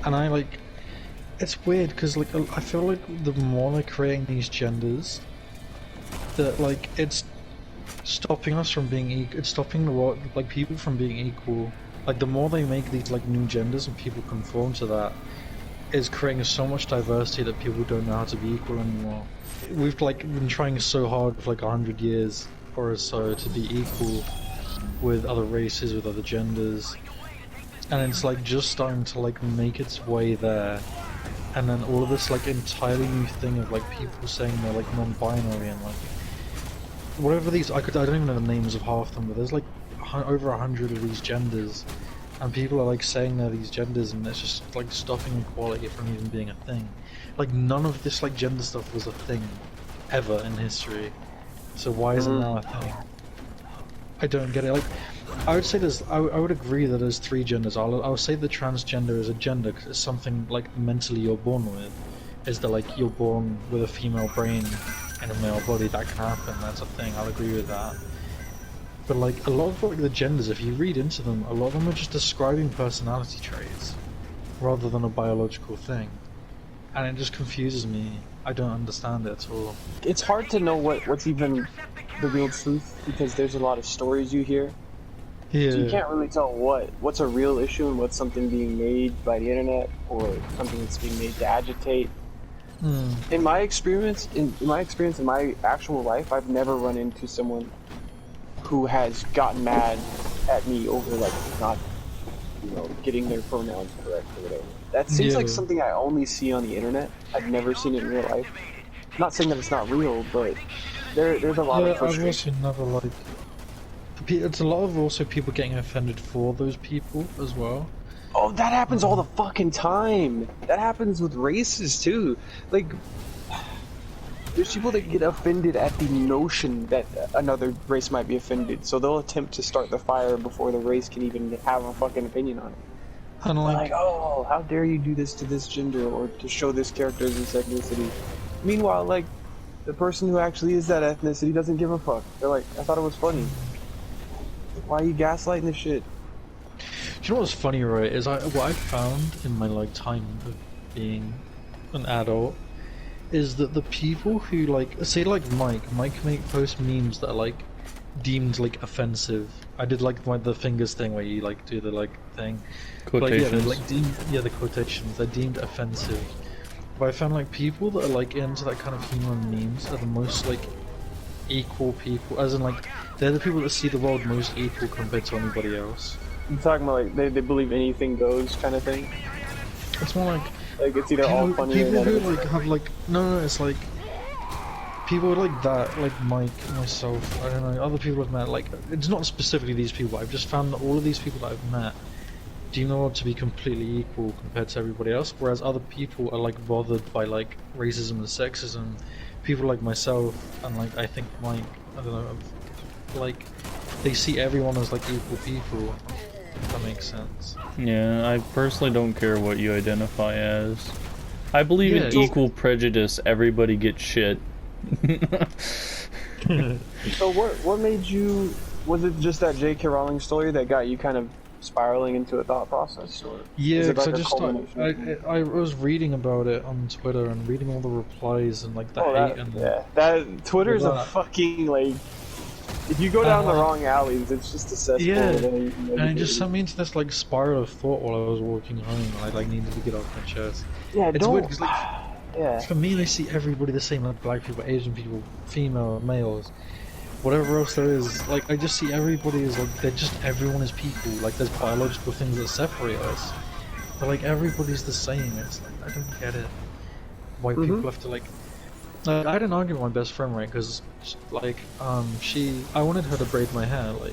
And I like, it's weird because like I feel like the more they're creating these genders, that like it's stopping us from being equal. It's stopping the world, like people from being equal. Like the more they make these like new genders and people conform to that, is creating so much diversity that people don't know how to be equal anymore. We've like been trying so hard for like 100 years or so to be equal with other races, with other genders, and it's like just starting to like make its way there. And then all of this like entirely new thing of like people saying they're like non-binary and like whatever these I don't even know the names of half of them, but there's like over 100 of these genders, and people are like saying they're these genders, and it's just like stopping equality from even being a thing. Like none of this like gender stuff was a thing ever in history, so why is it now a thing? I don't get it. Like I would say I would agree that there's three genders. I'll say the transgender is a gender because it's something like mentally you're born with. Is that like you're born with a female brain in a male body? That can happen. That's a thing. I'll agree with that. But like a lot of like the genders, if you read into them, a lot of them are just describing personality traits rather than a biological thing, and it just confuses me. I don't understand it at all. It's hard to know what's even the real truth because there's a lot of stories you hear. Yeah. So you can't really tell what's a real issue and what's something being made by the internet or something that's being made to agitate. In my experience, in my actual life, I've never run into someone who has gotten mad at me over like not, getting their pronouns correct or whatever. That seems like something I only see on the internet. I've never seen it in real life. I'm not saying that it's not real, but there's a lot of frustration. I've also never like. It's a lot of also people getting offended for those people as well. Oh, that happens all the fucking time. That happens with races too. Like, there's people that get offended at the notion that another race might be offended, so they'll attempt to start the fire before the race can even have a fucking opinion on it. And like, oh, how dare you do this to this gender or to show this character as this ethnicity? Meanwhile, like, the person who actually is that ethnicity doesn't give a fuck. They're like, I thought it was funny. Why are you gaslighting this shit? Do you know what's funny, right? Is what I found in my like time of being an adult is that the people who like say like Mike make post memes that are like deemed like offensive. I did like the fingers thing where you like do the like thing. Quotations. But, like the quotations. They're deemed offensive. But I found like people that are like into that kind of humor and memes are the most like equal people, as in like they're the people that see the world most equal compared to anybody else. You talking about like they believe anything goes kind of thing? It's more like it's either all funny or people who like have like no, it's like people like that, like Mike, myself, I don't know, other people I've met. Like it's not specifically these people. I've just found that all of these people that I've met deem the world to be completely equal compared to everybody else, whereas other people are like bothered by like racism and sexism. People like myself and like I think Mike, I don't know, like they see everyone as like equal people. If that makes sense. Yeah, I personally don't care what you identify as. I believe in equal prejudice. Everybody gets shit. So what made you? Was it just that J.K. Rowling story that got you kind of spiraling into a thought process? Or yeah, like I was reading about it on Twitter and reading all the replies and like the hate and that Twitter's a fucking like. If you go down the wrong alleys, it's just a cesspool. Yeah, and it just sent me into this like spiral of thought while I was walking home, and I like needed to get off my chest. Yeah, it's weird because like, for me, I see everybody the same, like black people, Asian people, female, males, whatever else there is. Like I just see everybody as like everyone is people. Like there's biological things that separate us, but like everybody's the same. It's like I don't get it. Why people have to like. I had an argument with my best friend, right? Because, like, I wanted her to braid my hair, like,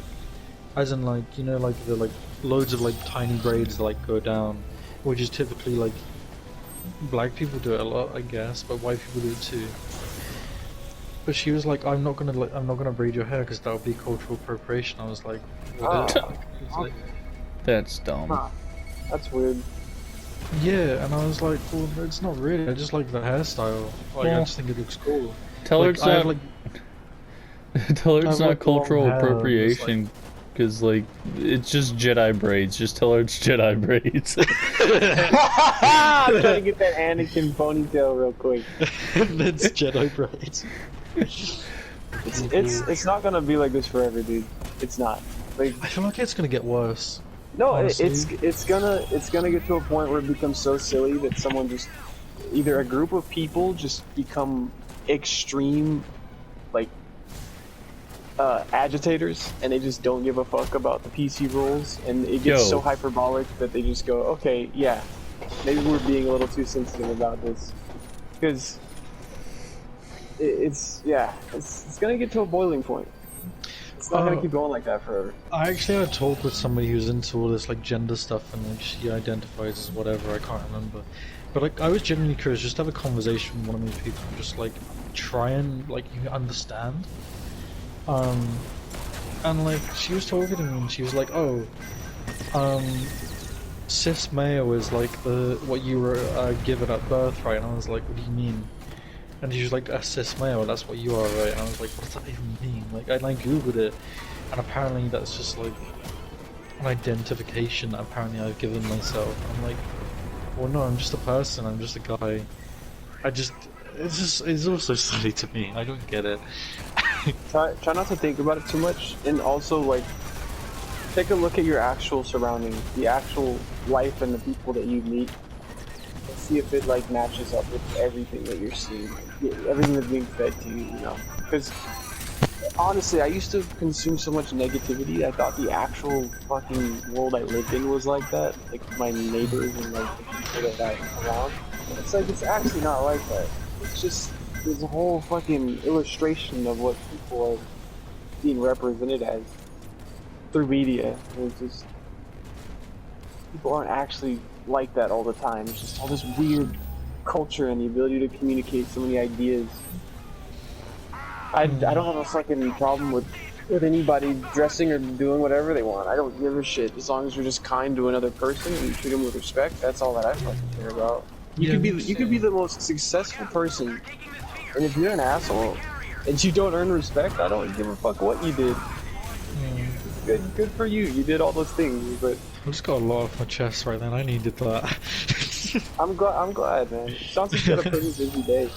as in, like, you know, like, the, like, loads of, like, tiny braids that, like, go down, which is typically, like, black people do it a lot, I guess, but white people do it too. But she was like, I'm not gonna braid your hair because that would be cultural appropriation. I was like, what is it? That's dumb. That's weird. Yeah, and I was like, well, it's not really. I just like the hairstyle. Like, I just think it looks cool. Tell her it's not. Tell her it's not cultural appropriation. because like it's just Jedi braids. Just tell her it's Jedi braids. I'm trying to get that Anakin ponytail real quick. That's Jedi braids. It's not gonna be like this forever, dude. It's not. Like, I feel like it's gonna get worse. no, honestly. it's gonna get to a point where it becomes so silly that someone just, either a group of people just become extreme, like, agitators, and they just don't give a fuck about the PC rules, and it gets so hyperbolic that they just go, okay, yeah, maybe we're being a little too sensitive about this, because it's gonna get to a boiling point. It's not gonna keep going like that forever. I actually had a talk with somebody who's into all this like gender stuff, and like she identifies as whatever, I can't remember. But like I was genuinely curious, just to have a conversation with one of these people, just like try and like you understand. And like she was talking to me, and she was like, "Oh, cis male is like what you were given at birth, right?" And I was like, "What do you mean?" And she was like, "A cis male, that's what you are, right?" And I was like, "What does that even mean?" Like, and I googled it, and apparently that's just like an identification that apparently I've given myself. And I'm like, well, no, I'm just a person. I'm just a guy. It's also silly to me. I don't get it. Try not to think about it too much, and also like take a look at your actual surroundings, the actual life and the people that you meet, and see if it like matches up with everything that you're seeing, everything that's being fed to you, you know? Because honestly, I used to consume so much negativity. I thought the actual fucking world I lived in was like that, like my neighbors and like the people that I around. It's like it's actually not like that. It's just there's a whole fucking illustration of what people are being represented as through media. And it's just people aren't actually like that all the time. It's just all this weird culture and the ability to communicate so many ideas. I don't have a fucking problem with anybody dressing or doing whatever they want. I don't give a shit as long as you're just kind to another person and you treat them with respect. That's all that I fucking care about. You could be the most successful person, and if you're an asshole and you don't earn respect, I don't give a fuck what you did. Good for you. You did all those things, but I just got a lot off my chest right then. I needed that. I'm glad, man. Sounds like you had a pretty busy day.